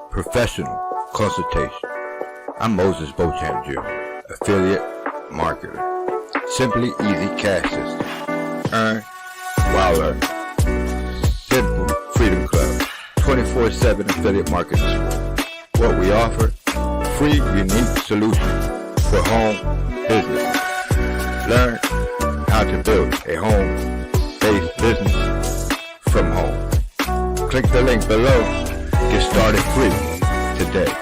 Professional consultation. I'm Moises Beauchamp Jr., affiliate marketer. Simply easy cash system. Earn while earning. Simple Freedom Club. 24/7 affiliate marketing support. What we offer, free unique solutions for home business. Learn how to build a home-based business from home. Click the link below. Get started free today.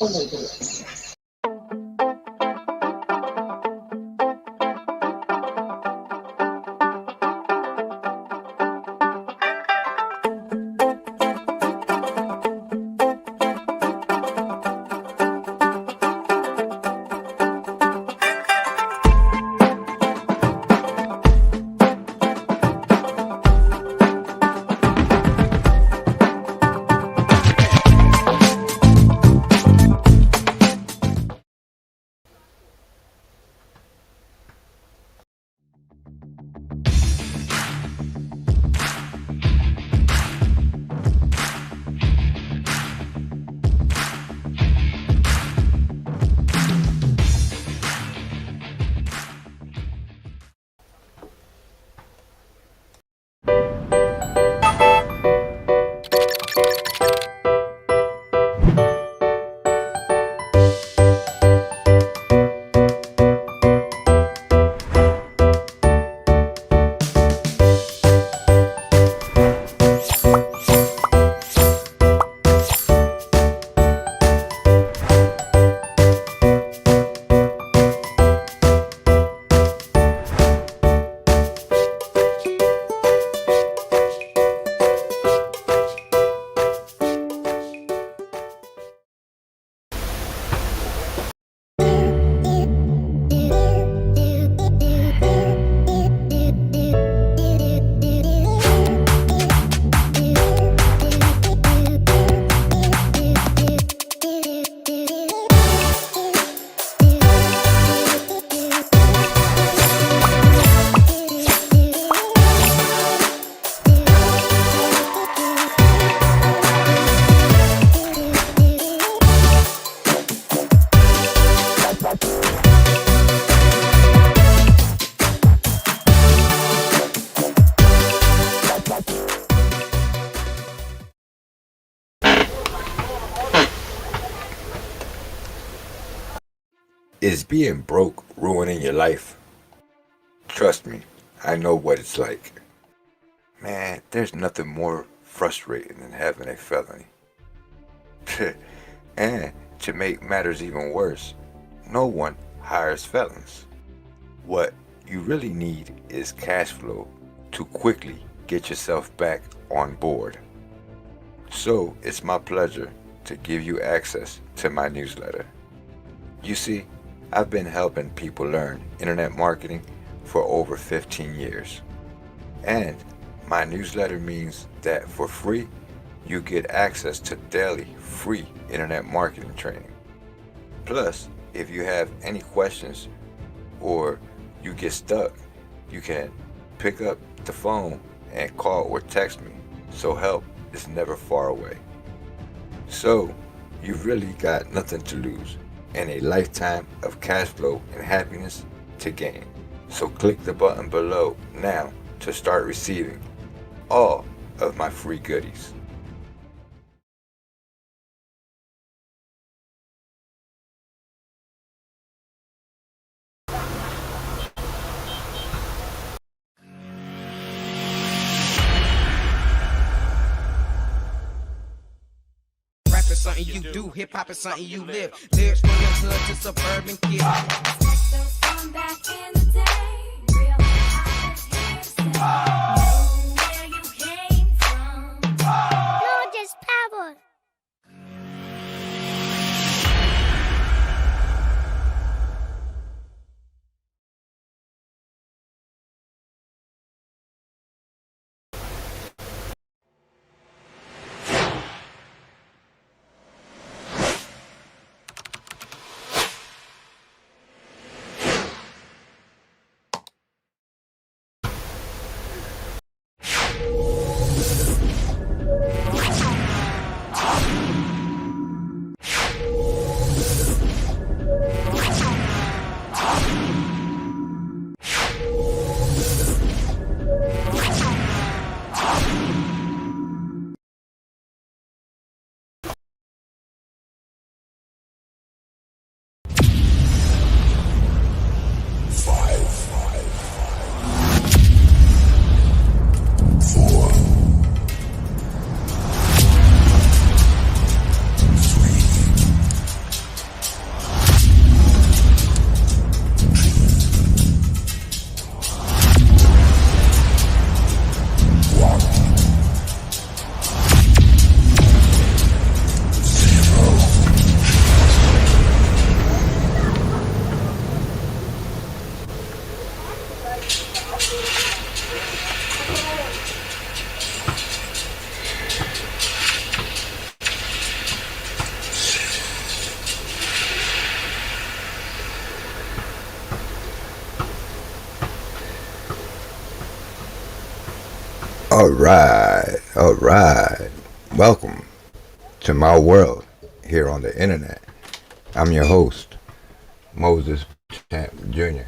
Oh my goodness. Is being broke ruining your life? Trust me, I know what it's like. Man, there's nothing more frustrating than having a felony. And to make matters even worse, no one hires felons. What you really need is cash flow to quickly get yourself back on board. So it's my pleasure to give you access to my newsletter. You see, I've been helping people learn internet marketing for over 15 years. And my newsletter means that for free, you get access to daily free internet marketing training. Plus, if you have any questions or you get stuck, you can pick up the phone and call or text me, so help is never far away. So, you've really got nothing to lose and a lifetime of cash flow and happiness to gain. So click the button below now to start receiving all of my free goodies. Is something you do, hip hop is something you live. Lyrics from your hood to suburban kid. From back in the day, real know where you came from. No, just power. All right. Welcome to my world here on the internet. I'm your host, Moises Beauchamp Jr.,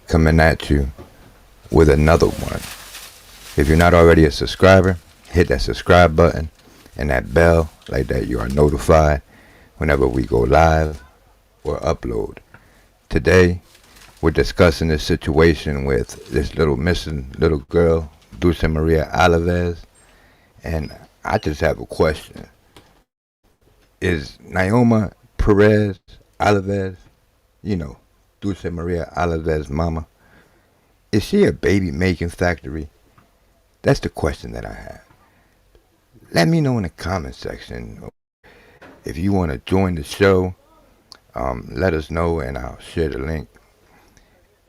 coming at you with another one. If you're not already a subscriber, hit that subscribe button and that bell, like that you are notified whenever we go live or upload. Today, we're discussing this situation with this missing little girl, Dulce Maria Alavez, and I just have a question. Is Noema Perez Alavez, Dulce Maria Alavez mama, is she a baby making factory? That's the question that I have. Let me know in the comment section. If you want to join the show, let us know and I'll share the link.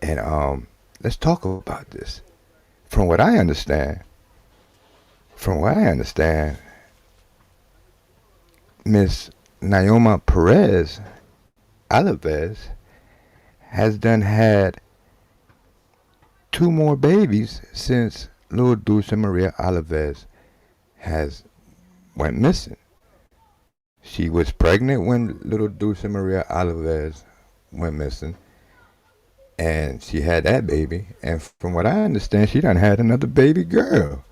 And let's talk about this. From what I understand, Miss Noema Perez Alavez has done had 2 more babies since little Dulce Maria Alavez has went missing. She was pregnant when little Dulce Maria Alavez went missing, and she had that baby. And from what I understand, she done had another baby girl.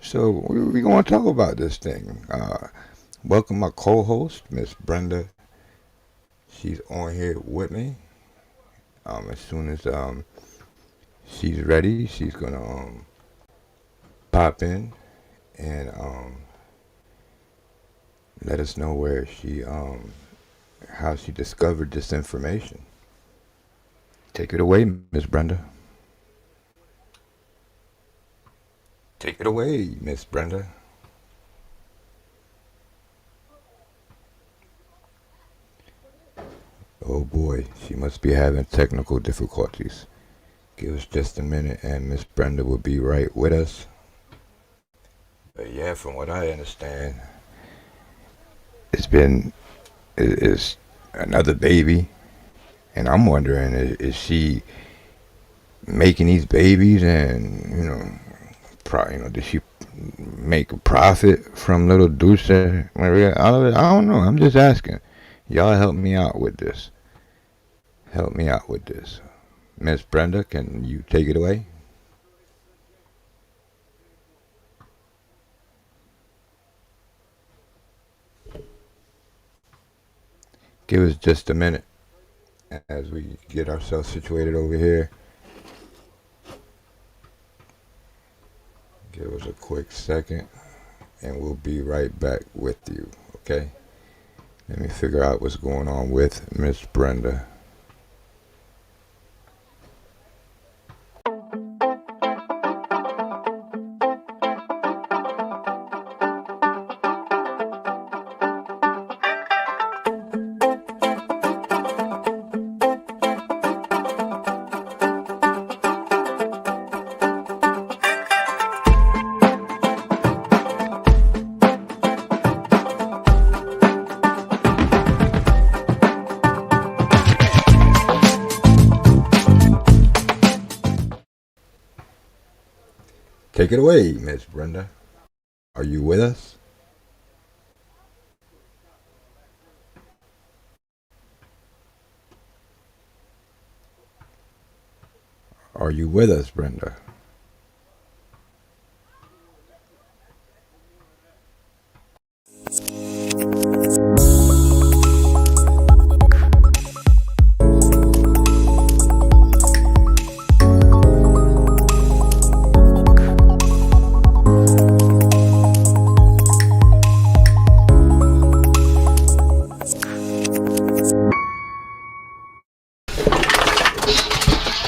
So we're going to talk about this thing. Welcome my co-host, Miss Brenda. She's on here with me. As soon as she's ready, she's gonna pop in and let us know where she how she discovered this information. Take it away, Miss Brenda. Take it away, Miss Brenda. Oh boy, she must be having technical difficulties. Give us just a minute and Miss Brenda will be right with us. But yeah, from what I understand, it's another baby. And I'm wondering, is she making these babies and, did she make a profit from little Dulce Maria Alavez? I don't know. I'm just asking. Y'all help me out with this. Miss Brenda, can you take it away? Give us just a minute as we get ourselves situated over here. Give us a quick second and we'll be right back with you, okay? Let me figure out what's going on with Miss Brenda. Take it away, Miss Brenda. Are you with us? Are you with us, Brenda?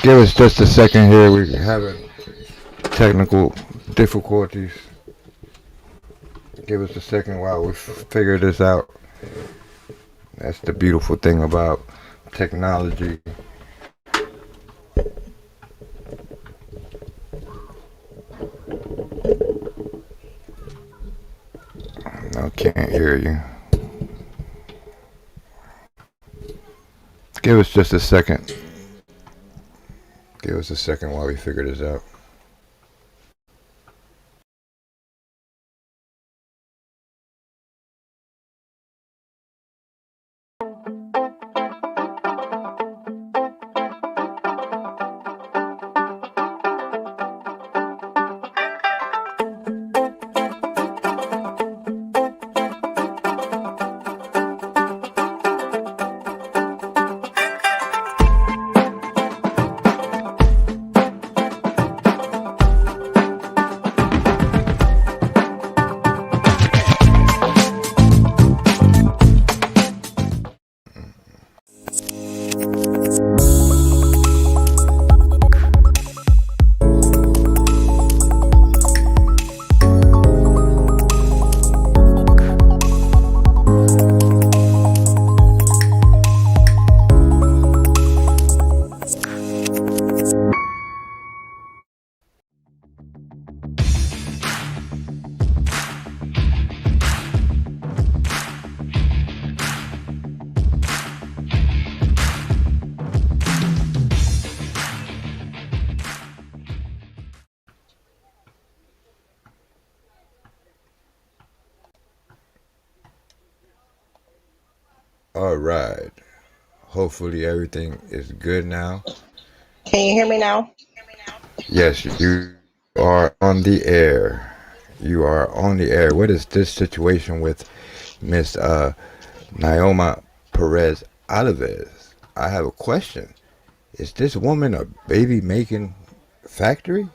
Give us just a second here. We're having technical difficulties. Give us a second while we figure this out. That's the beautiful thing about technology. I can't hear you. Give us just a second. Give us a second while we figure this out. All right. Hopefully everything is good now. Can you hear me now? Yes, you are on the air. You are on the air. What is this situation with Miss Noema Perez Alavez? I have a question. Is this woman a baby making factory?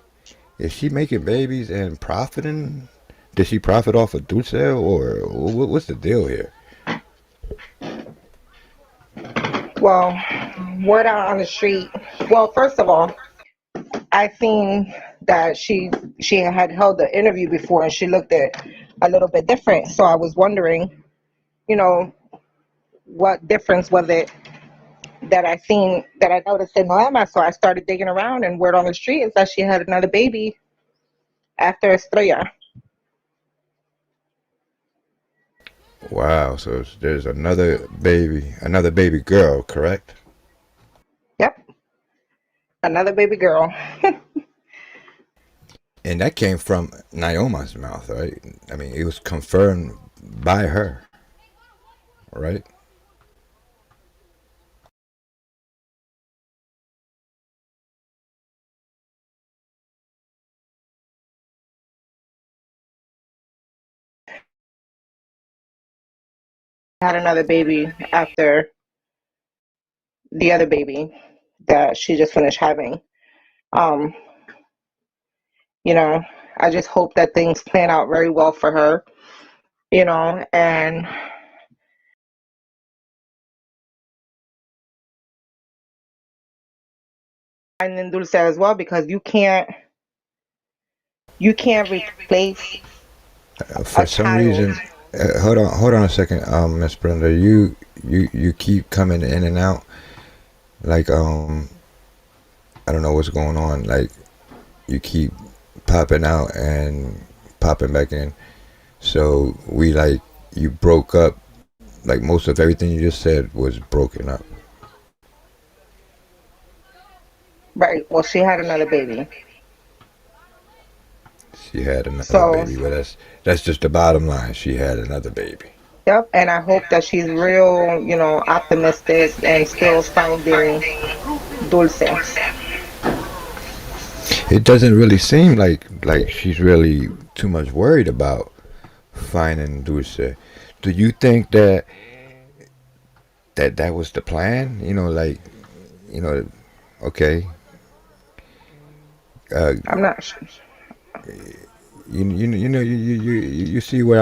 Is she making babies and profiting? Did she profit off of Dulce or what's the deal here? Well, word out on the street. Well, first of all, I seen that she had held the interview before and she looked at a little bit different. So I was wondering, you know, what difference was it that I noticed in Noema. So I started digging around, and word on the street is that she had another baby after Estrella. Wow, so there's another baby girl, correct? Yep, another baby girl. And that came from Naoma's mouth, right? I mean, it was confirmed by her, right? Had another baby after the other baby that she just finished having. Um, you know, I just hope that things plan out very well for her, and then Dulce as well because you can't replace For a some child. reason, hold on a second, Miss Brenda. You keep coming in and out. Like I don't know what's going on. Like you keep popping out and popping back in. So we like you broke up. Like most of everything you just said was broken up. Right. Well, she had another baby. She had another So, baby, but that's just the bottom line. She had another baby. yep. And I hope that she's real, optimistic and still finding Dulce. It doesn't really seem like she's really too much worried about finding Dulce. Do you think that was the plan? You know, okay. Uh, I'm not sure. you see what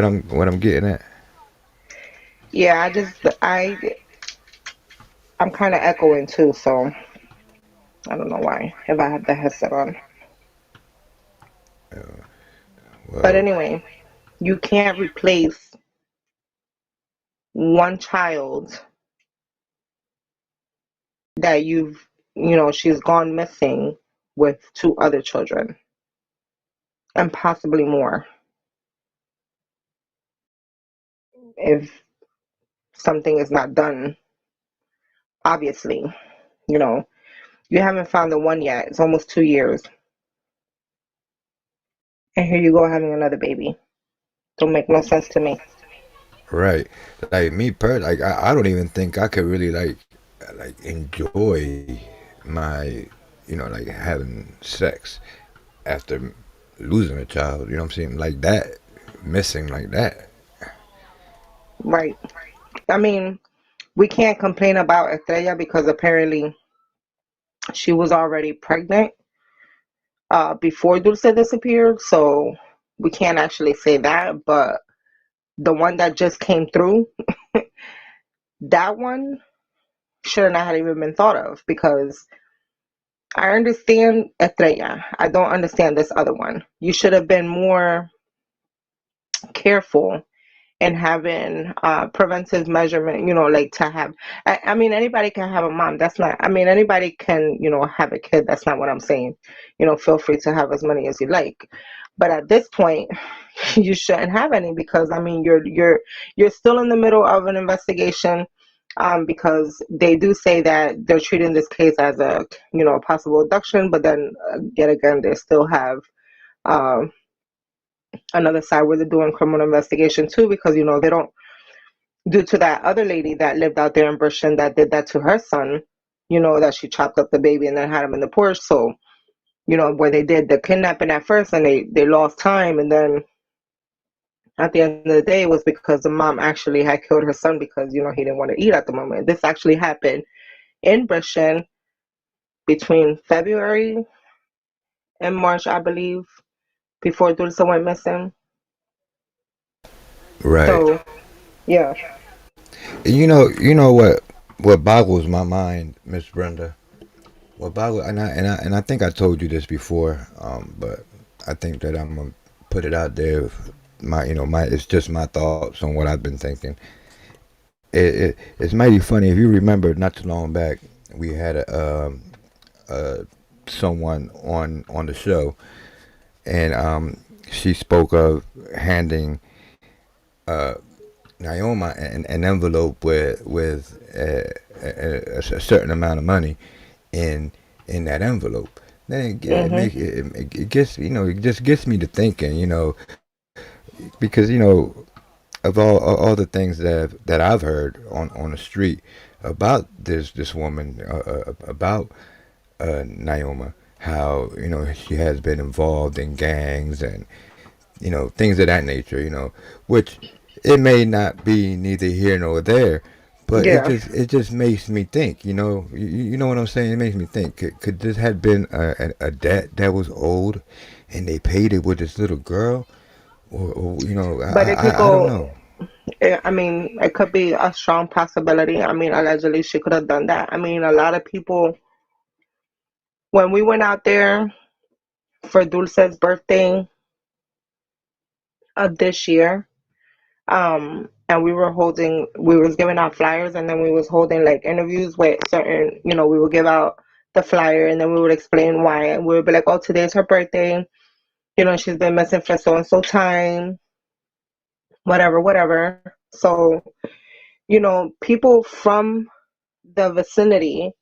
I'm getting at. Yeah, I'm kind of echoing too, so I don't know why if I have the headset on. But Well, anyway, you can't replace one child that she's gone missing with two other children and possibly more if something is not done. Obviously, you know, you haven't found the one yet. It's almost 2 years. And here you go having another baby. Don't make no sense to me. right. Like me per like I don't even think I could really like enjoy my like having sex after losing a child. You know what I'm saying? Like that, missing like that. Right. I mean, we can't complain about Estrella because apparently she was already pregnant before Dulce disappeared. So we can't actually say that. But the one that just came through, that one should not have even been thought of because I understand Estrella. I don't understand this other one. You should have been more careful and having preventive measurement, like to have, I mean, anybody can have a mom. That's not, I mean, anybody can, have a kid. That's not what I'm saying. Feel free to have as many as you like. But at this point, you shouldn't have any because, I mean, you're still in the middle of an investigation because they do say that they're treating this case as a, a possible abduction, but then yet again, they still have um, another side where they're doing criminal investigation too because, they don't due to that other lady that lived out there in Britain that did that to her son, that she chopped up the baby and then had him in the porch. So, where they did the kidnapping at first and they lost time. And then at the end of the day, it was because the mom actually had killed her son because, he didn't want to eat at the moment. This actually happened in Britain between February and March, I believe, before Dulce went missing. Right. So, yeah. You know what boggles my mind, Miss Brenda. What boggles, and I think I told you this before, but I think that I'm gonna put it out there. My it's just my thoughts on what I've been thinking. It's mighty funny if you remember not too long back we had a someone on the show, and she spoke of handing uh, Naoma an envelope with a certain amount of money in that envelope. Then it Mhm. makes it gets it just gets me to thinking, because of all the things that I've heard on the street about this woman, about Naoma, how she has been involved in gangs and things of that nature, which it may not be neither here nor there, but Yeah. it just makes me think, you know what I'm saying? It makes me think, could this have been a debt that was owed, and they paid it with this little girl, or But it could I don't go, know. I mean, it could be a strong possibility. I mean, allegedly she could have done that. I mean, a lot of people, when we went out there for Dulce's birthday of this year, and we was giving out flyers, and then we was holding like interviews with certain, we would give out the flyer and then we would explain why. And we would be like, oh, today's her birthday. She's been missing for so and so time, whatever, whatever. So, people from the vicinity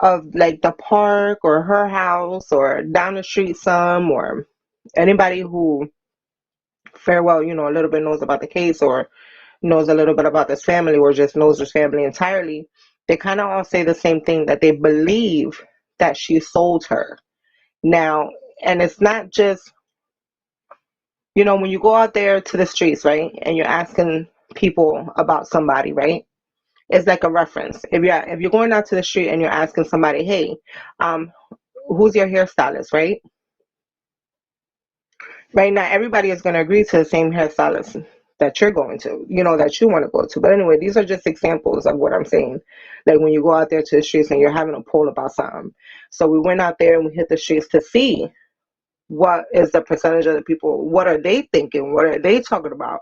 of like the park or her house or down the street some, or anybody who fair well, a little bit knows about the case or knows a little bit about this family or just knows this family entirely, they kind of all say the same thing, that they believe that she sold her. Now, and it's not just, when you go out there to the streets, right, and you're asking people about somebody, right? It's like a reference. If you're going out to the street and you're asking somebody, hey, um, who's your hairstylist, right? Right now, everybody is going to agree to the same hairstylist that you're going to, that you want to go to. But anyway, these are just examples of what I'm saying. Like when you go out there to the streets and you're having a poll about something. So we went out there and we hit the streets to see what is the percentage of the people, what are they thinking? What are they talking about?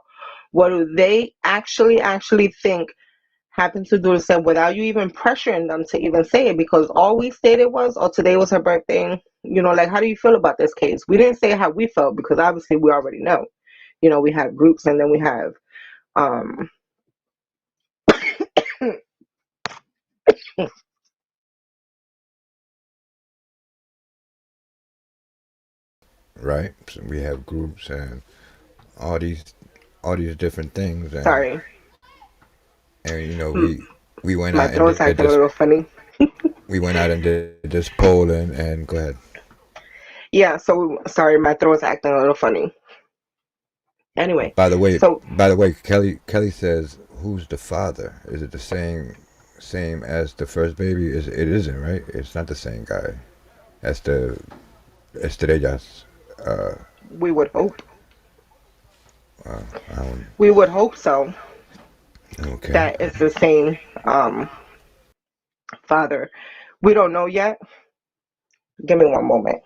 What do they actually think happened to Dulce without you even pressuring them to even say it, because all we stated was, oh, today was her birthday. Like, how do you feel about this case? We didn't say how we felt because obviously we already know. We have groups and then we have, um, Right? So we have groups and all these all these different things, sorry, and m- we went my out and throat's did acting a this little funny. poll, and go ahead. Yeah, so sorry, my throat's acting a little funny. Anyway, so By the way, Kelly says, "Who's the father? Is it the same as the first baby? It isn't, right? It's not the same guy as the Estrellas. Uh, we would hope. I don't. We would hope so. Okay, That it's the same father. We don't know yet. Give me one moment.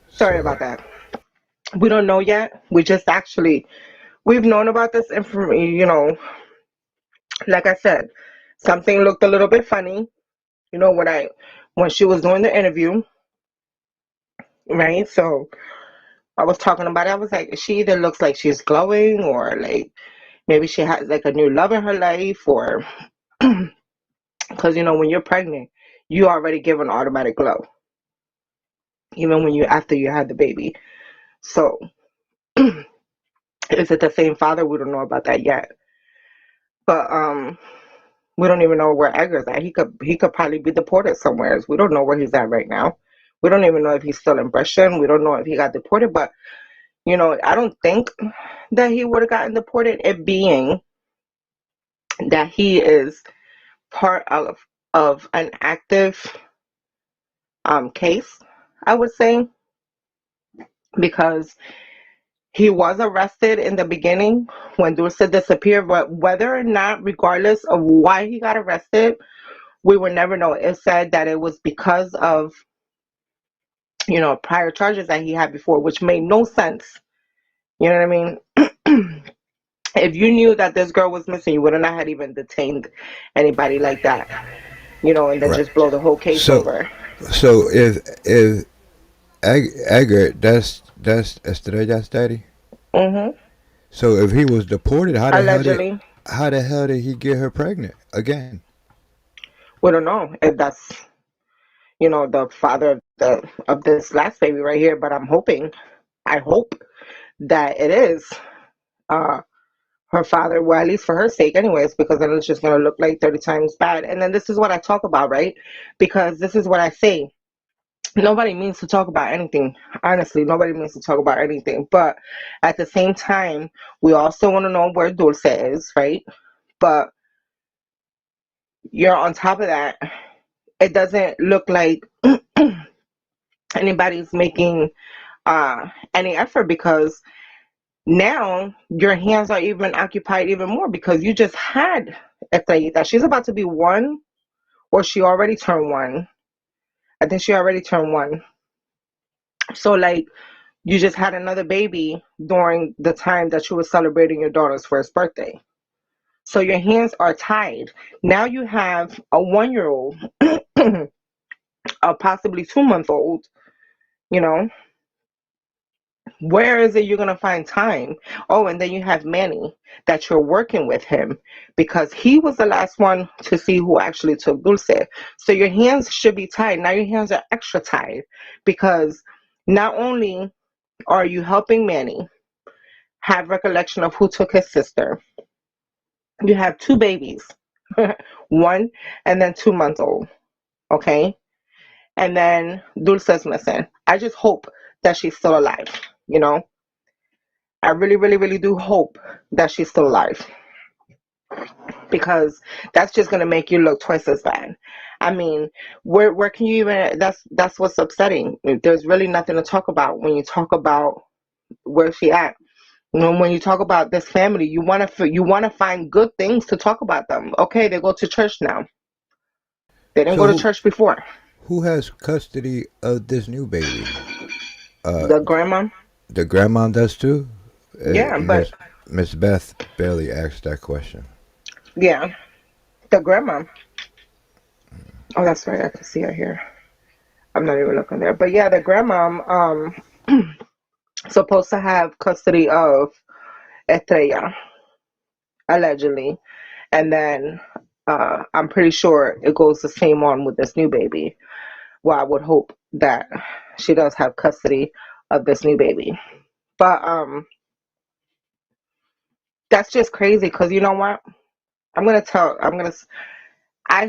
Sorry so about that. We don't know yet. We've known about this information, like I said, something looked a little bit funny, when she was doing the interview, right? So I was talking about it. I was like, she either looks like she's glowing or like maybe she has like a new love in her life, or because when you're pregnant, you already give an automatic glow. even when you after you had the baby. So is it the same father? We don't know about that yet. But we don't even know where Edgar's at. He could probably be deported somewhere. We don't know where he's at right now. We don't even know if he's still in Britain. We don't know if he got deported. But I don't think that he would have gotten deported. It being that he is part of an active case, I would say, because he was arrested in the beginning when Dulce disappeared. But whether or not, regardless of why he got arrested, we would never know. It said that it was because of prior charges that he had before, which made no sense. You know what I mean? If you knew that this girl was missing, you would not have even detained anybody like that, and then Right. just blow the whole case So, over. so if Edgar, that's Estrella's daddy. Hmm. So if he was deported, Allegedly, how the hell did he get her pregnant again? we don't know if that's the father of this last baby right here, but I hope that it is uh her father. Well, at least for her sake, anyways, because then it's just gonna look like 30 times bad. And then this is what I talk about, right? Because this is what I say. Nobody means to talk about anything. Honestly, nobody means to talk about anything. But at the same time, we also want to know where Dulce is, right? But you're on top of that. It doesn't look like anybody's making any effort, because now your hands are even occupied even more, because you just had Estrellita. She's about to be one, or she already turned one. I think she already turned one. So, like, you just had another baby during the time that you were celebrating your daughter's first birthday. So your hands are tied. Now you have a 1 year old, a possibly 2 month old, you know. Where is it you're gonna find time? Oh, and then you have Manny, that you're working with him, because he was the last one to see who actually took Dulce. So your hands should be tied. Now your hands are extra tied, because not only are you helping Manny have recollection of who took his sister, you have two babies, one and then 2 months old. Okay, and then Dulce's missing. I just hope that she's still alive. You know, I really, really, really do hope that she's still alive, because that's just gonna make you look twice as bad. I mean, where can you even? That's what's upsetting. There's really nothing to talk about when you talk about where she at. When you talk about this family, you want to find good things to talk about them. Okay, they go to church now. They didn't So go to church before. who has custody of this new baby? The grandma, The grandma does too. yeah, but Miss Beth barely asked that question. yeah, the grandma. Oh, that's right. I can see her here. I'm not even looking there, but yeah, the grandma supposed to have custody of Estrella, allegedly, and then I'm pretty sure it goes the same on with this new baby. Well, I would hope that she does have custody of this new baby, but that's just crazy, because you know what? I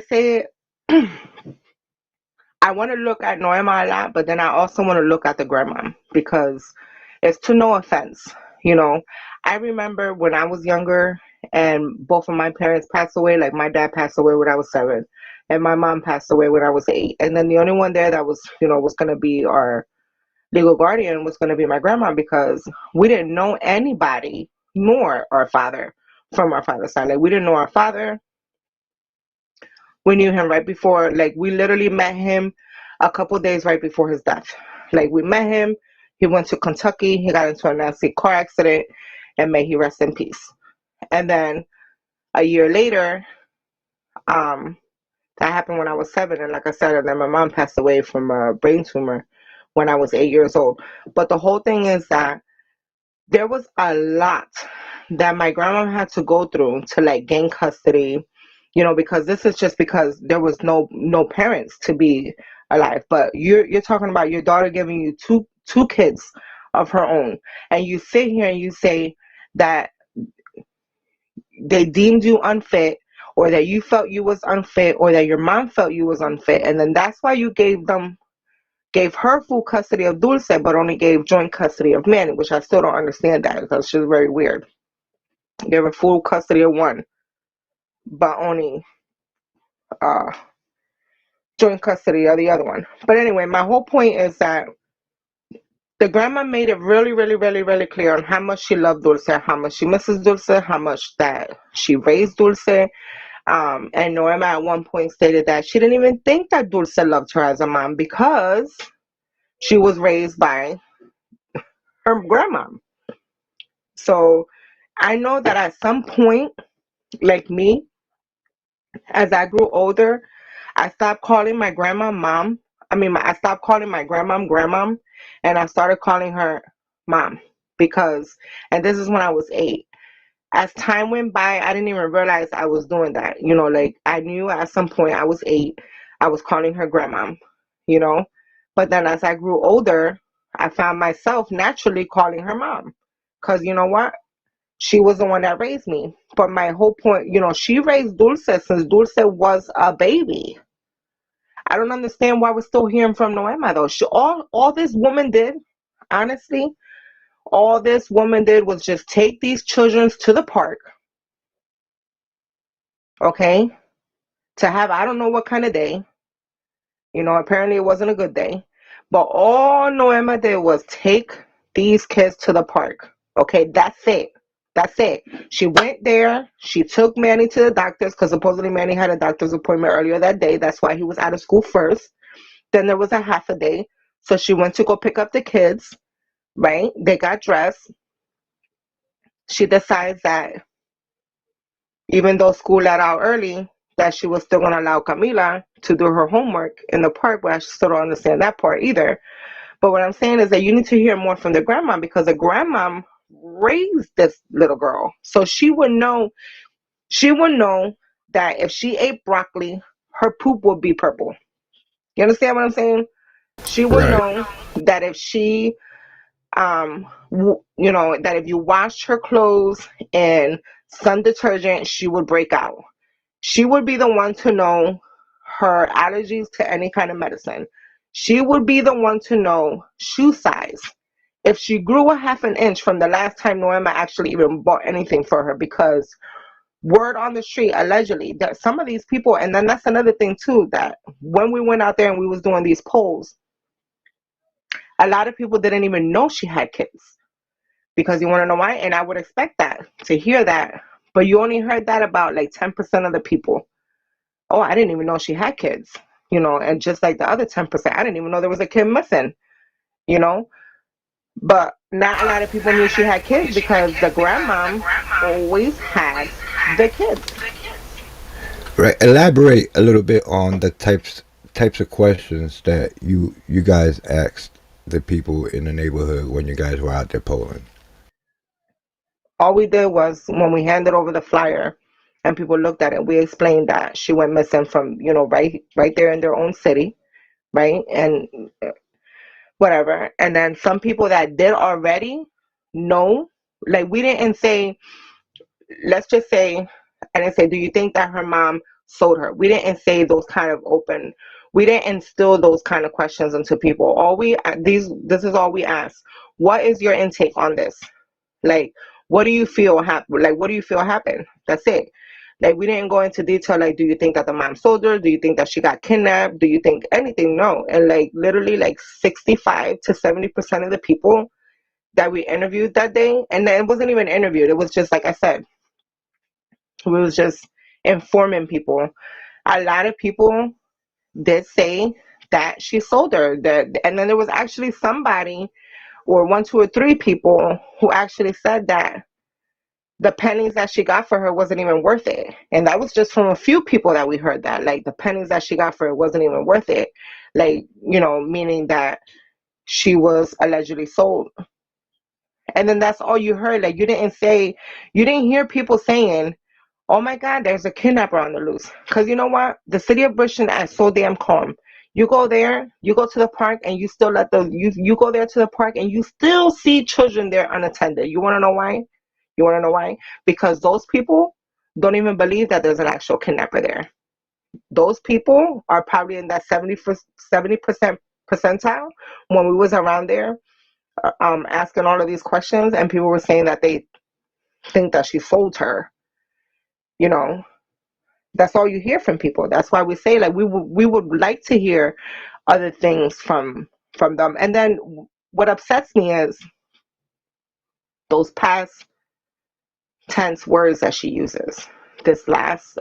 say it. I want to look at Noema a lot, but then I also want to look at the grandma, because it's to no offense. You know, I remember when I was younger and both of my parents passed away. Like, my dad passed away when I was 7, and my mom passed away when I was 8. And then the only one there that was going to be our legal guardian was going to be my grandma, because we didn't know anybody nor our father from our father's side. Like, we didn't know our father. We knew him right before, like, we literally met him a couple days right before his death. Like, we met him, he went to Kentucky, he got into a nasty car accident, and may he rest in peace. And then a year later, um, that happened when I was 7, and like I said, and then my mom passed away from a brain tumor when I was 8 years old. But the whole thing is that there was a lot that my grandma had to go through to, like, gain custody, because this is just because there was no parents to be alive. But you're talking about your daughter giving you two kids of her own, and you sit here and you say that they deemed you unfit, or that you felt you was unfit, or that your mom felt you was unfit, and then that's why you gave her full custody of Dulce, but only gave joint custody of Manny, which I still don't understand that. Because she's very weird. Gave her full custody of one, but only uh joint custody of the other one. But anyway, my whole point is that the grandma made it really, really, really, really clear on how much she loved Dulce, how much she misses Dulce, how much that she raised Dulce. And Noema at one point stated that she didn't even think that Dulce loved her as a mom because she was raised by her grandma. So I know that at some point, like me, as I grew older, I stopped calling my grandma mom. I stopped calling my grandma, and I started calling her mom because, and this is when I was 8. As time went by, I didn't even realize I was doing that. Like I knew at some point I was 8, I was calling her grandma, you know. But then as I grew older, I found myself naturally calling her mom because you know what? She was the one that raised me. But my whole point, she raised Dulce since Dulce was a baby. I don't understand why we're still hearing from Noema though. All this woman did, honestly, all this woman did was just take these children to the park, okay, to have I don't know what kind of day. Apparently it wasn't a good day. But all Noema did was take these kids to the park. Okay, that's it. That's it. She went there. She took Manny to the doctors because supposedly Manny had a doctor's appointment earlier that day. That's why he was out of school first. Then there was a half a day. So she went to go pick up the kids, right? They got dressed. She decides that even though school let out early, that she was still going to allow Camila to do her homework in the park, but I still don't understand that part either. But what I'm saying is that you need to hear more from the grandma because the grandma raised this little girl. So she would know that if she ate broccoli, her poop would be purple. You understand what I'm saying? She would Right. know that if she that if you washed her clothes in sun detergent, she would break out. She would be the one to know her allergies to any kind of medicine. She would be the one to know shoe size. If she grew a half an inch from the last time Noema actually even bought anything for her, because word on the street, allegedly, that some of these people, and then that's another thing too, that when we went out there and we was doing these polls, a lot of people didn't even know she had kids. Because you want to know why? And I would expect that, to hear that. But you only heard that about like 10% of the people. Oh, I didn't even know she had kids. And just like the other 10%, I didn't even know there was a kid missing, you know. But not a lot of people knew she had kids because the grandmom always had the kids. Right. Elaborate a little bit on the types of questions that you guys asked the people in the neighborhood when you guys were out there polling. All we did was when we handed over the flyer and people looked at it, we explained that she went missing from, right there in their own city, right? And whatever. And then some people that did already know, like we didn't say, let's just say, I didn't say, do you think that her mom sold her? We didn't say those kind of open, we didn't instill those kind of questions into people. This is all we ask. What is your intake on this? Like, what do you feel happened? Like, what do you feel happened? That's it. Like, we didn't go into detail. Like, do you think that the mom sold her? Do you think that she got kidnapped? Do you think anything? No. And like, literally, like 65 to 70% of the people that we interviewed that day, and then it wasn't even interviewed. It was just like I said, we was just informing people. A lot of people did say that she sold her. And then there was actually somebody, or 1, 2, or 3 people who actually said that the pennies that she got for her wasn't even worth it. And that was just from a few people that we heard that. Like, the pennies that she got for it wasn't even worth it. Like, meaning that she was allegedly sold. And then that's all you heard. Like, you didn't hear people saying, oh my God, there's a kidnapper on the loose. Because you know what? The city of Bushton is so damn calm. You go there, you go to the park, and you still let the you go there to the park, and you still see children there unattended. You want to know why? You want to know why? Because those people don't even believe that there's an actual kidnapper there. Those people are probably in that 70% percentile when we was around there, asking all of these questions, and people were saying that they think that she sold her. You know, that's all you hear from people. That's why we say, like, we would like to hear other things from them. And then what upsets me is those past tense words that she uses. This last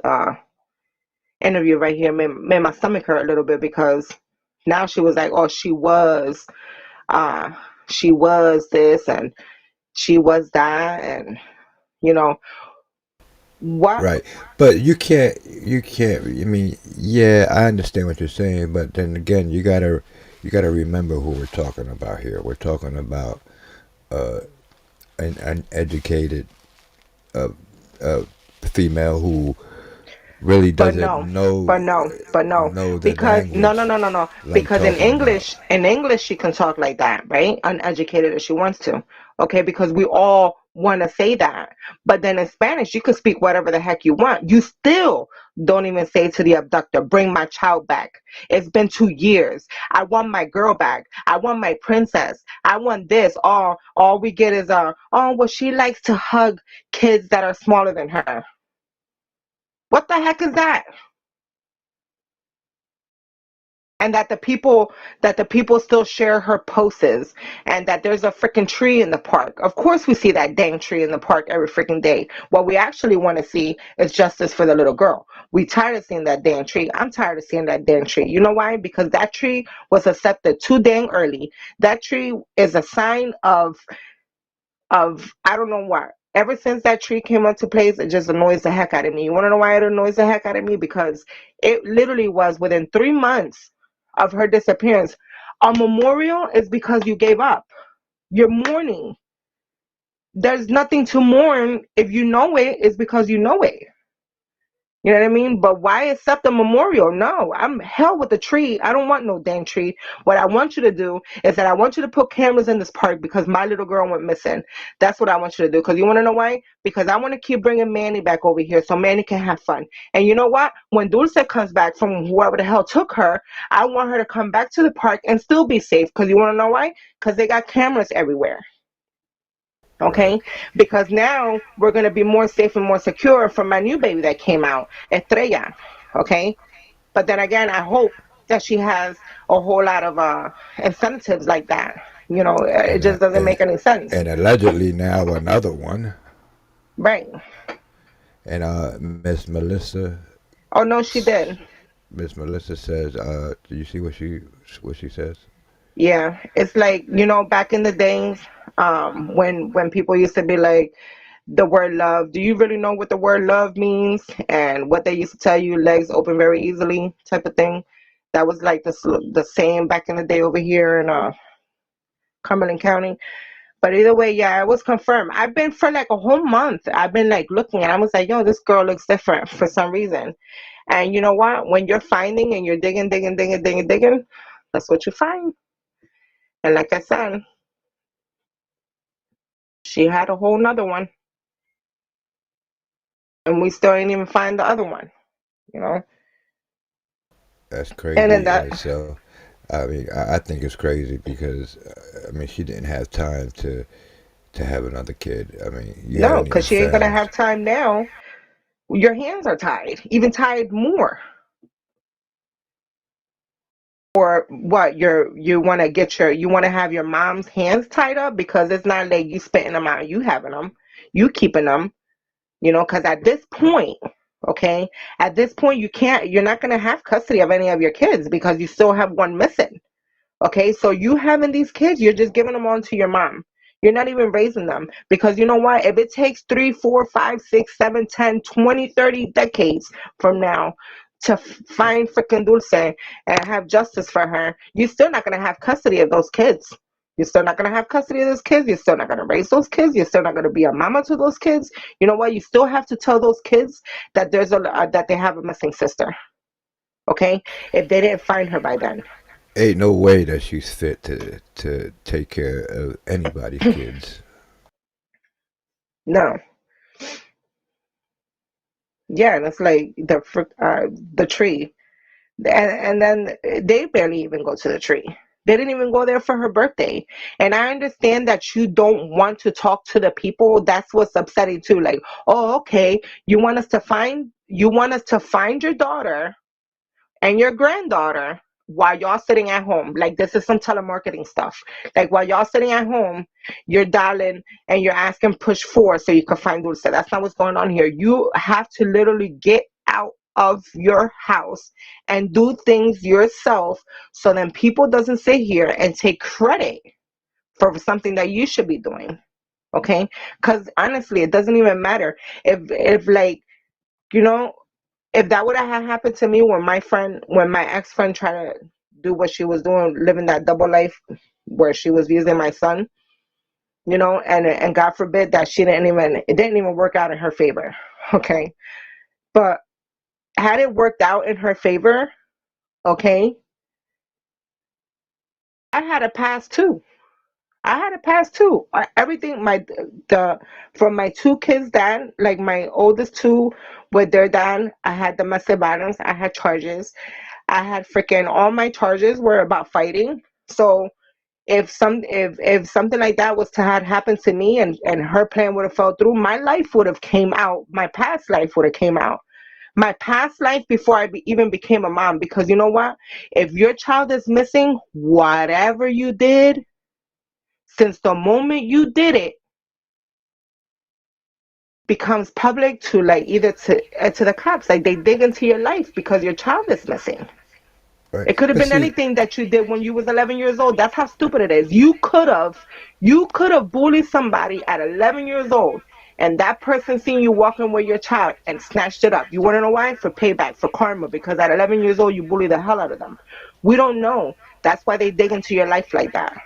interview right here made my stomach hurt a little bit, because now she was like, oh, uh she was this and she was that, and you know what. Right. But you can't I mean, yeah, I understand what you're saying, but then again, you gotta remember who we're talking about here. We're talking about uh an educated uh, uh female who really But doesn't no, but no, but no, know the because no, no, language no, no, no. like Because talking about. In English, she can talk like that, right? Uneducated as she wants to, okay? Because we all want to say that. But then in Spanish, you can speak whatever the heck you want. You still don't even say to the abductor, "Bring my child back." It's been 2 years. I want my girl back. I want my princess. I want this. All we get is oh, well, she likes to hug kids that are smaller than her. What the heck is that? And that the people still share her posts, and that there's a freaking tree in the park. Of course we see that dang tree in the park every freaking day. What we actually want to see is justice for the little girl. We tired of seeing that dang tree. I'm tired of seeing that dang tree. You know why? Because that tree was accepted too dang early. That tree is a sign of I don't know what. Ever since that tree came into place, it just annoys the heck out of me. You want to know why it annoys the heck out of me? Because it literally was within 3 months of her disappearance. A memorial is because you gave up. You're mourning. There's nothing to mourn. If you know it, it's because you know it. You know what I mean? But why accept a memorial? No, I'm hell with the tree. I don't want no dang tree. What I want you to do is that I want you to put cameras in this park because my little girl went missing. That's what I want you to do. Because you want to know why? Because I want to keep bringing Manny back over here so Manny can have fun. And you know what? When Dulce comes back from whoever the hell took her, I want her to come back to the park and still be safe. Because you want to know why? Because they got cameras everywhere. Right. Okay, because now we're going to be more safe and more secure from my new baby that came out, Estrella. Okay, but then again, I hope that she has a whole lot of incentives like that. It And just doesn't make any sense. and allegedly now another one. Right. And Oh no, she did. Miss Melissa says, do you see what she says? Yeah, it's like, back in the days, when people used to be like, the word love, do you really know what the word love means? And what they used to tell you, legs open very easily, type of thing. That was like the same back in the day over here in Cumberland County. But either way, yeah, it was confirmed. I've been for like a whole month. I've been like looking, and I was like, yo, this girl looks different for some reason. And you know what? When you're finding and you're digging, digging, digging, digging, digging, that's what you find. And like I said, she had a whole nother one, and we still ain't even find the other one, you know? That's And then crazy in that, itself. I mean, I think it's crazy because I mean, she didn't have time to have another kid. I mean, you no, haven't because even she ain't gonna found. have time now. Your hands are tied, even tied more. Or what? You want to you want to have your mom's hands tied up because it's not like you spitting them out, you having them, you keeping them. Because at this point, okay, at this point, you're not gonna have custody of any of your kids because you still have one missing. Okay, so you having these kids, you're just giving them on to your mom. You're not even raising them because you know what? If it takes 3, 4, 5, 6, 7, 10, 20, 30 decades from now to find freaking Dulce and have justice for her, you're still not going to have custody of those kids. You're still not going to have custody of those kids. You're still not going to raise those kids. You're still not going to be a mama to those kids. You know what? You still have to tell those kids that that they have a missing sister. Okay, if they didn't find her by then. Ain't no way that she's fit to take care of anybody's kids. No. Yeah, and it's like the tree, and then they barely even go to the tree. They didn't even go there for her birthday. And I understand that you don't want to talk to the people. That's what's upsetting too. Like, oh, okay, you want us to find your daughter and your granddaughter while y'all sitting at home. Like, this is some telemarketing stuff. Like, while y'all sitting at home, you're dialing and you're asking push 4 so you can find Dulce. That's not what's going on here. You have to literally get out of your house and do things yourself, so then people doesn't sit here and take credit for something that you should be doing. Okay, because honestly, it doesn't even matter if like, you know, if that would have happened to me when my ex-friend tried to do what she was doing, living that double life where she was using my son, and God forbid that it didn't even work out in her favor. Okay, but had it worked out in her favor, okay, I had a past too. I had a past too. Everything the from my two kids' dad, like my oldest two with their dad, I had domestic violence. I had charges. I had freaking all my charges were about fighting. So if something like that was to had happened to me, and her plan would have fell through, my life would have came out. My past life would have came out. My past life before even became a mom. Because you know what? If your child is missing, whatever you did, since the moment you did it, becomes public to like either to the cops. Like, they dig into your life because your child is missing. Right. It could have But been see, anything that you did when you was 11 years old. That's how stupid it is. You could have bullied somebody at 11 years old, and that person seen you walking with your child and snatched it up. You want to know why? For payback, for karma, because at 11 years old you bullied the hell out of them. We don't know. That's why they dig into your life like that.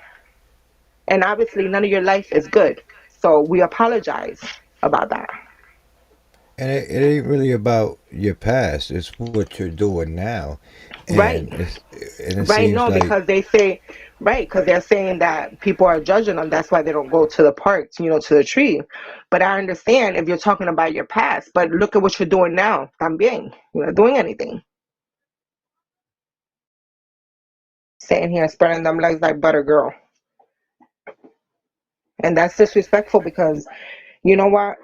And obviously none of your life is good. So we apologize about that. and it ain't really about your past. It's what you're doing now, Right. and it Right, seems no, like because they say, right, because they're saying that people are judging them. That's why they don't go to the parks, to the tree. But I understand if you're talking about your past, but look at what you're doing now. También. You're not doing anything. Sitting here spreading them legs like butter, girl. And that's disrespectful because you know what?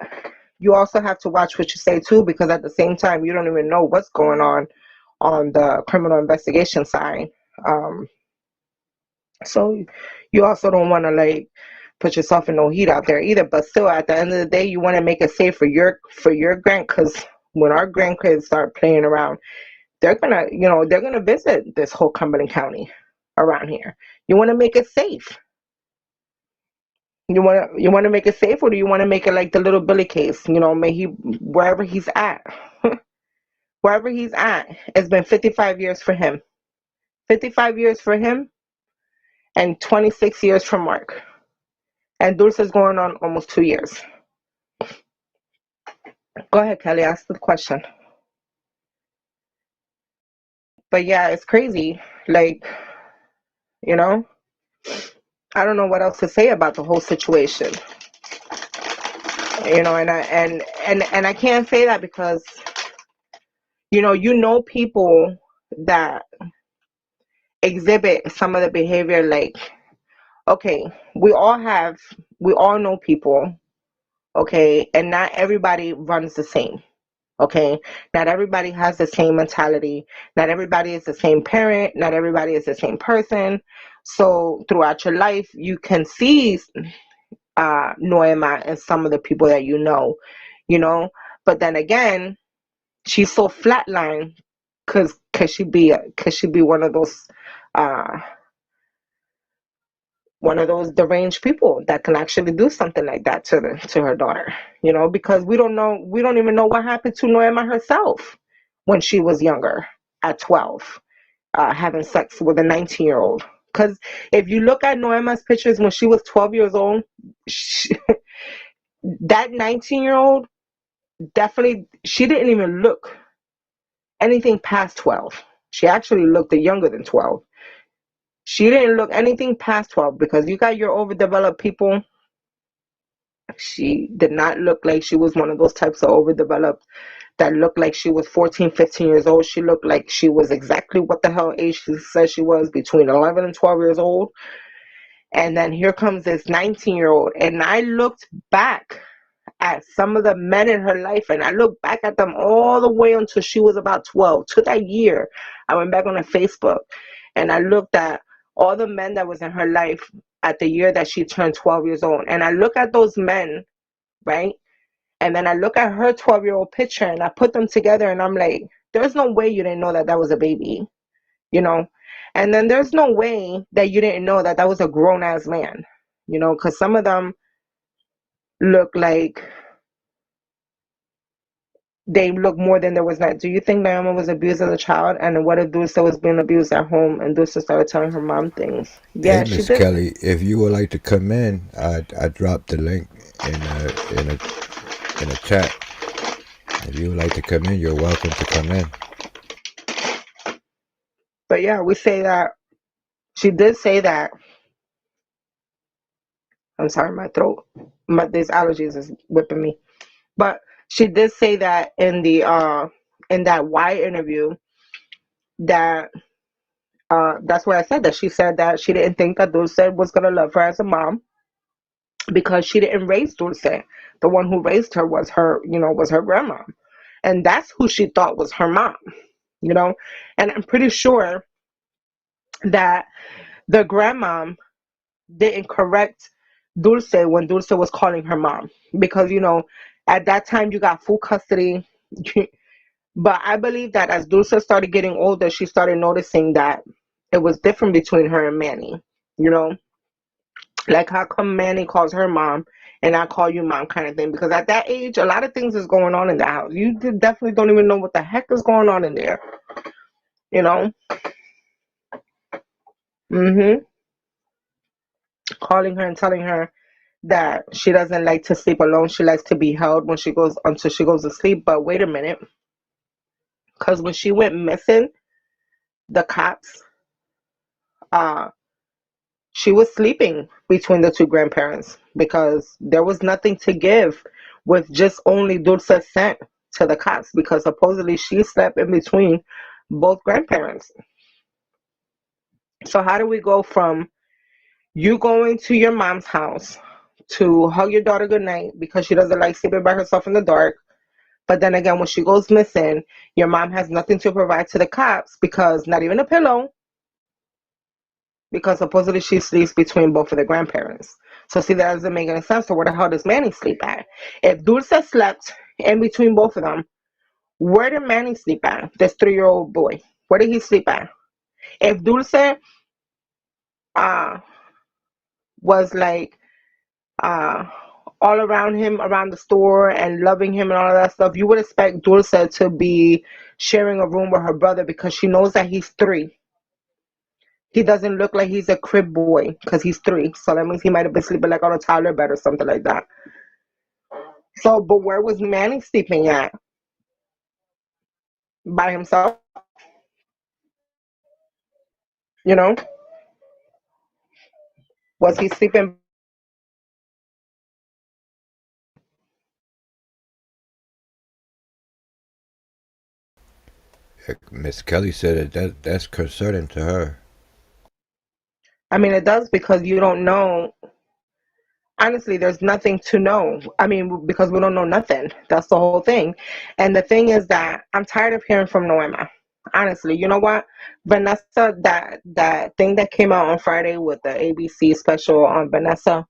You also have to watch what you say too, because at the same time, you don't even know what's going on the criminal investigation side. Um, So you also don't want to like put yourself in no heat out there either. But still, at the end of the day, you want to make it safe for your because when our grandkids start playing around, they're gonna visit this whole Cumberland County around here. You want to make it safe. You want to make it safe, or do you want to make it like the little Billy case? May he wherever he's at, wherever he's at. It's been 55 years for him. 55 years for him, and 26 years for Mark. And Dulce is going on almost 2 years. Go ahead, Kelly. Ask the question. But yeah, it's crazy. Like, you know, I don't know what else to say about the whole situation. And I can't say that because people that exhibit some of the behavior. Like, okay, we all know people. Okay, and not everybody runs the same. Okay, not everybody has the same mentality. Not everybody is the same parent. Not everybody is the same person. So throughout your life, you can see Noema and some of the people that you know. But then again, she's so flatline because could she be uh, one of those deranged people that can actually do something like that to her daughter, because we don't even know what happened to Noema herself when she was younger at 12, having sex with a 19-year-old. Because if you look at Noema's pictures when she was 12 years old, that 19-year-old, definitely, she didn't even look anything past 12. She actually looked younger than 12. She didn't look anything past 12 because you got your overdeveloped people. She did not look like she was one of those types of overdeveloped that looked like she was 14, 15 years old. She looked like she was exactly what the hell age she said she was, between 11 and 12 years old. And then here comes this 19-year-old. And I looked back at some of the men in her life, and I looked back at them all the way until she was about 12, to that year. I went back on her Facebook, and I looked at all the men that was in her life at the year that she turned 12 years old. And I look at those men, right? And then I look at her 12-year-old picture, and I put them together, and I'm like, there's no way you didn't know that that was a baby, you know? And then there's no way that you didn't know that that was a grown-ass man, you know, because some of them look like they look more than there was not. Do you think Noema was abused as a child? And what if Dulce was being abused at home and Dulce started telling her mom things? Hey, Yeah, she Miss did. Kelly, if you would like to come in, I dropped the link in a chat. If you would like to come in, you're welcome to come in. But yeah, we say that she did say that. I'm sorry, my throat, these allergies is whipping me. But she did say that in that Y interview that that's where I said that she said that she didn't think that Dulce was gonna love her as a mom because she didn't raise Dulce. The one who raised her was her, was her grandma, and that's who she thought was her mom. And I'm pretty sure that the grandmom didn't correct Dulce when Dulce was calling her mom because at that time you got full custody. But I believe that as Dulce started getting older, she started noticing that it was different between her and Manny. You know, like how come Manny calls her mom and I call you mom, kind of thing. Because at that age, a lot of things is going on in the house. You definitely don't even know what the heck is going on in there. You know. Mhm. Calling her and telling her that she doesn't like to sleep alone. She likes to be held when she goes until she goes to sleep. But wait a minute, because when she went missing, the cops, uh, she was sleeping between the two grandparents because there was nothing to give with just only Dulce sent to the cops because supposedly she slept in between both grandparents. So how do we go from you going to your mom's house to hug your daughter goodnight because she doesn't like sleeping by herself in the dark? But then again, when she goes missing, your mom has nothing to provide to the cops because not even a pillow, because supposedly she sleeps between both of the grandparents. So see, that doesn't make any sense. So where the hell does Manny sleep at? If Dulce slept in between both of them, where did Manny sleep at? This 3-year-old boy. Where did he sleep at? If Dulce uh, was like uh, all around him, around the store and loving him and all of that stuff, you would expect Dulce to be sharing a room with her brother because she knows that he's 3. He doesn't look like he's a crib boy because he's 3. So that means he might have been sleeping like on a toddler bed or something like that. So, but where was Manny sleeping at? By himself? You know? Was he sleeping? Miss Kelly said that's concerning to her. I mean, it does because you don't know. Honestly, there's nothing to know. I mean, because we don't know nothing. That's the whole thing. And the thing is that I'm tired of hearing from Noema. Honestly, you know what? Vanessa, that thing that came out on Friday with the ABC special on Vanessa,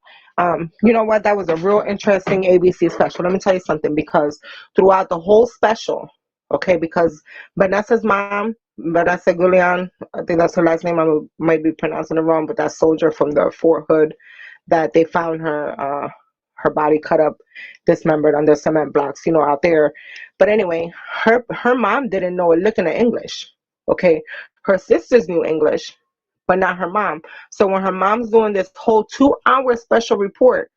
you know what? That was a real interesting ABC special. Let me tell you something, because throughout the whole special, okay, because Vanessa's mom, Vanessa Gulian, I think that's her last name. I might be pronouncing it wrong, but that soldier from the Fort Hood that they found her body cut up, dismembered under cement blocks, out there. But anyway, her mom didn't know a lick of English. Okay, her sisters knew English, but not her mom. So when her mom's doing this whole 2-hour special report,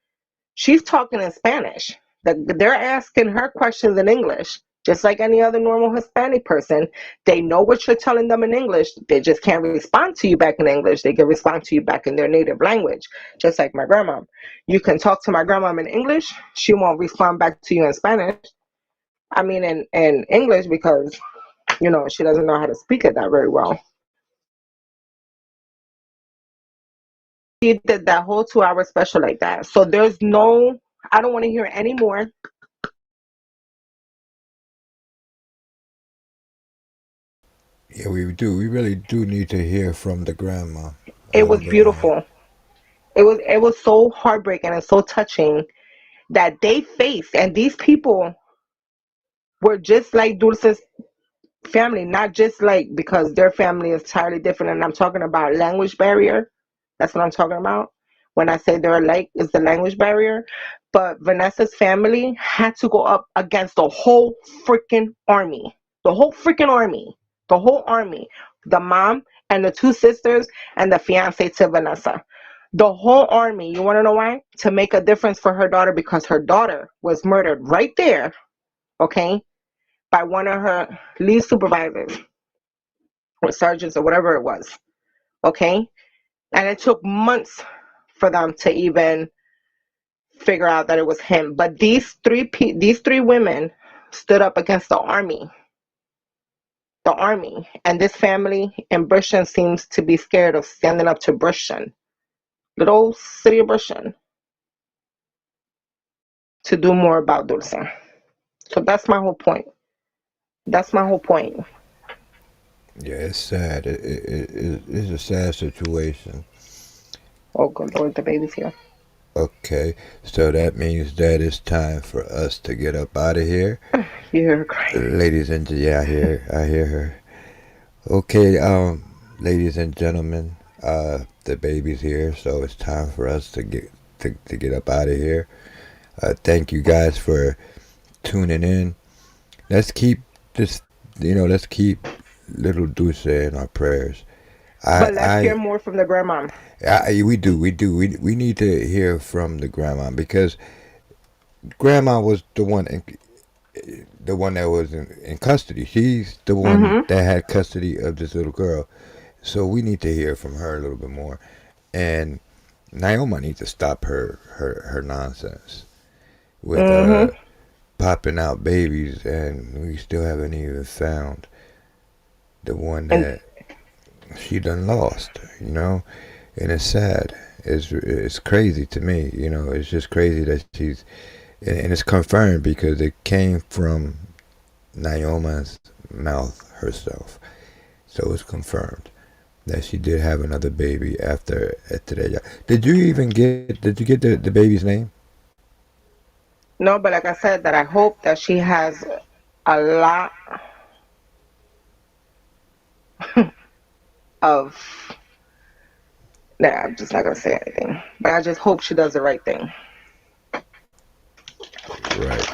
she's talking in Spanish. They're asking her questions in English. Just like any other normal Hispanic person, they know what you're telling them in English. They just can't respond to you back in English. They can respond to you back in their native language. Just like my grandma. You can talk to my grandma in English. She won't respond back to you in Spanish. I mean, in English, because, she doesn't know how to speak it that very well. He did that whole 2 hour special like that. So I don't want to hear any more. Yeah, we do. We really do need to hear from the grandma a It little was bit more. beautiful. It was so heartbreaking and so touching that they faced, and these people were just like Dulce's family, not just like because their family is entirely different. And I'm talking about language barrier. That's what I'm talking about. When I say they're alike, is the language barrier. But Vanessa's family had to go up against the whole freaking army. The whole freaking army. The whole army. The mom and the two sisters and the fiance to Vanessa. The whole army. You want to know why? To make a difference for her daughter, because her daughter was murdered right there, okay, by one of her lead supervisors or sergeants or whatever it was, okay? And it took months for them to even figure out that it was him. But these three women stood up against the army, and this family in Britain seems to be scared of standing up to Britain, little city of Britain, to do more about Dulce. So that's my whole point. That's my whole point. Yeah, it's sad. It's a sad situation. Oh, good Lord, the baby's here. Okay, so that means that it's time for us to get up out of here, You're crazy. ladies and yeah, I hear her. Okay, ladies and gentlemen, the baby's here, so it's time for us to get up out of here. Thank you guys for tuning in. Let's keep this, let's keep little Dulce in our prayers. But let's hear I, more from the grandma. we do, we need to hear from the grandma because grandma was the one that was in custody. She's the one Mm-hmm. that had custody of this little girl. So we need to hear from her a little bit more. And Naoma needs to stop her nonsense with Mm-hmm. popping out babies, and we still haven't even found the one And that she done lost. And it's sad. It's crazy to me. It's just crazy that she's and it's confirmed because it came from Naoma's mouth herself. So it's confirmed that she did have another baby after Estrella. Did you get the baby's name? no, but like I said, that I hope that she has a lot of. Nah, I'm just not gonna say anything. But I just hope she does the right thing. Right.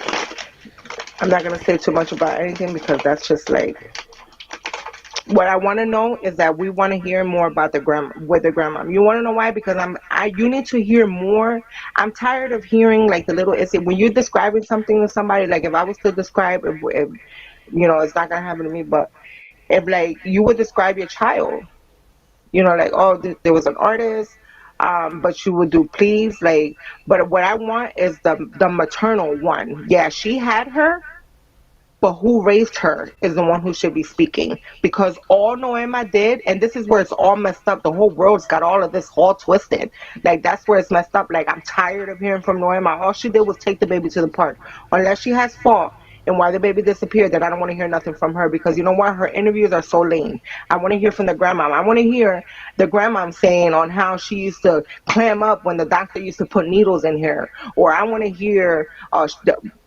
I'm not gonna say too much about anything because that's just like what I want to know is that we want to hear more about the grandma with the grandma. You want to know why? Because you need to hear more. I'm tired of hearing like the little issue when you're describing something to somebody. Like if I was to describe, if it's not gonna happen to me, but if like you would describe your child, like oh, there was an artist, but you would do please, like. But what I want is the maternal one. Yeah, she had her, but who raised her is the one who should be speaking. Because all Noema did, and this is where it's all messed up. The whole world's got all of this all twisted. Like that's where it's messed up. Like I'm tired of hearing from Noema. All she did was take the baby to the park. Unless she has fault and why the baby disappeared, then I don't want to hear nothing from her. Because you know what? Her interviews are so lame. I want to hear from the grandma. I want to hear the grandma saying on how she used to clam up when the doctor used to put needles in her. Or I want to hear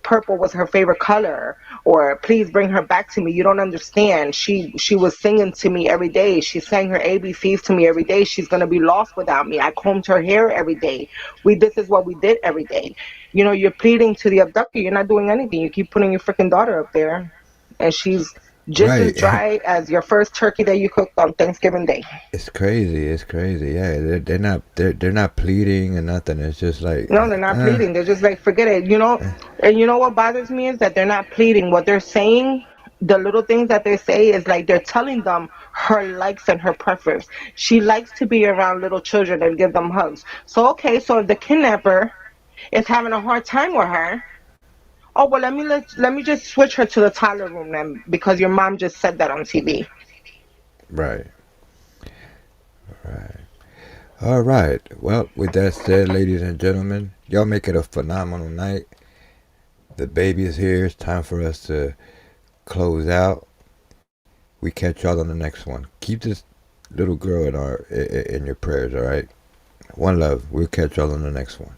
purple was her favorite color, or please bring her back to me. You don't understand. She was singing to me every day. She sang her ABCs to me every day. She's gonna be lost without me. I combed her hair every day. This is what we did every day. You're pleading to the abductor. You're not doing anything. You keep putting your freaking daughter up there, and she's just as Right. dry as your first turkey that you cooked on Thanksgiving Day. It's crazy. It's crazy. Yeah, they're not pleading and nothing. It's just like No, they're not pleading. They're just like, forget it. And you know what bothers me is that they're not pleading. What they're saying, the little things that they say is like they're telling them her likes and her preference. She likes to be around little children and give them hugs. So okay, so if the kidnapper is having a hard time with her, oh well, let me just switch her to the toddler room then because your mom just said that on TV. Right. Right. All right. Well, with that said, ladies and gentlemen, y'all make it a phenomenal night. The baby is here. It's time for us to close out. We catch y'all on the next one. Keep this little girl in your prayers. All right. One love. We'll catch y'all on the next one.